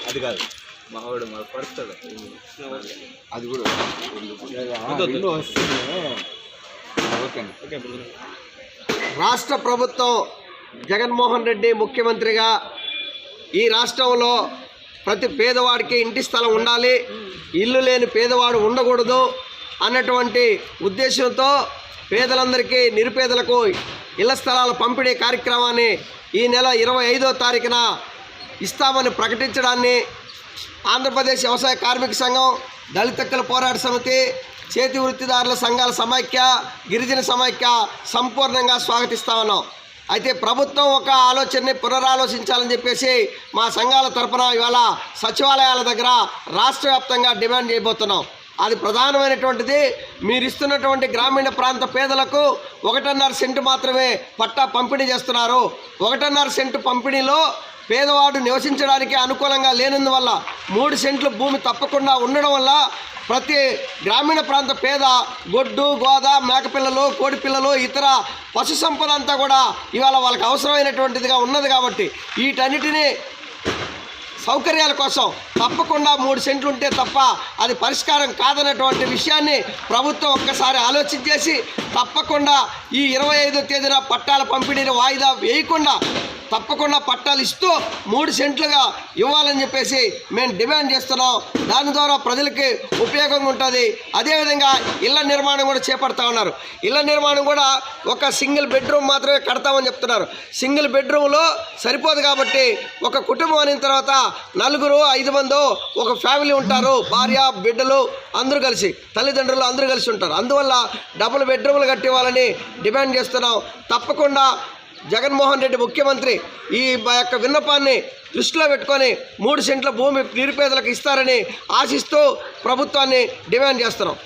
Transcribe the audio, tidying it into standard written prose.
అది కాదు మావాడు మా పడుతుంది అది కూడా రాష్ట్ర ప్రభుత్వం జగన్మోహన్ రెడ్డి ముఖ్యమంత్రిగా ఈ రాష్ట్రంలో ప్రతి పేదవాడికి ఇంటి స్థలం ఉండాలి, ఇల్లు లేని పేదవాడు ఉండకూడదు అన్నటువంటి ఉద్దేశంతో పేదలందరికీ నిరుపేదలకు ఇళ్ల స్థలాల పంపిణీ కార్యక్రమాన్ని ఈ నెల 25వ తారీఖున ఇస్తామని ప్రకటించడాన్ని ఆంధ్రప్రదేశ్ వ్యవసాయ కార్మిక సంఘం, దళిత హక్కుల పోరాట సమితి, చేతి వృత్తిదారుల సంఘాల సమైక్య, గిరిజన సమైక్య సంపూర్ణంగా స్వాగతిస్తా ఉన్నాం. అయితే ప్రభుత్వం ఒక ఆలోచనని పునరాలోచించాలని చెప్పేసి మా సంఘాల తరపున ఇవాళ సచివాలయాల దగ్గర రాష్ట్ర వ్యాప్తంగా డిమాండ్ చేయబోతున్నాం. అది ప్రధానమైనటువంటిది. మీరు ఇస్తున్నటువంటి గ్రామీణ ప్రాంత పేదలకు 1.5 సెంటు మాత్రమే పట్టా పంపిణీ చేస్తున్నారు. 1.5 సెంటు పంపిణీలో పేదవాడు నివసించడానికి అనుకూలంగా లేనందువల్ల 3 సెంట్లు భూమి తప్పకుండా ఉండడం వల్ల ప్రతి గ్రామీణ ప్రాంత పేద గొడ్డు, గోద, మేకపిల్లలు, కోడిపిల్లలు, ఇతర పశు సంపద అంతా కూడా ఇవాళ వాళ్ళకి అవసరమైనటువంటిదిగా ఉన్నది. కాబట్టి వీటన్నిటినీ సౌకర్యాల కోసం తప్పకుండా 3 సెంట్లు ఉంటే తప్ప అది పరిష్కారం కాదన్నటువంటి విషయాన్ని ప్రభుత్వం ఒక్కసారి ఆలోచించేసి తప్పకుండా ఈ 25వ తేదీన పట్టాల పంపిణీని వాయిదా వేయకుండా తప్పకుండా పట్టాలు ఇస్తూ 3 సెంట్లుగా ఇవ్వాలని చెప్పేసి మేము డిమాండ్ చేస్తున్నాం. దాని ద్వారా ప్రజలకి ఉపయోగంగా ఉంటుంది. అదేవిధంగా ఇళ్ల నిర్మాణం కూడా చేపడతా ఉన్నారు. ఇళ్ల నిర్మాణం కూడా ఒక సింగిల్ బెడ్రూమ్ మాత్రమే కడతామని చెప్తున్నారు. సింగిల్ బెడ్రూమ్లో సరిపోదు కాబట్టి ఒక కుటుంబం అయిన తర్వాత 4, 5 మందో ఒక ఫ్యామిలీ ఉంటారు. భార్య, బిడ్డలు అందరూ కలిసి, తల్లిదండ్రులు అందరూ కలిసి ఉంటారు. అందువల్ల డబుల్ బెడ్రూమ్లు కట్టివ్వాలని డిమాండ్ చేస్తున్నాం. తప్పకుండా జగన్మోహన్ రెడ్డి ముఖ్యమంత్రి ఈ యొక్క విన్నపాన్ని దృష్టిలో పెట్టుకొని 3 సెంట్ల భూమి నిరుపేదలకు ఇస్తారని ఆశిస్తూ ప్రభుత్వాన్ని డిమాండ్ చేస్తున్నాం.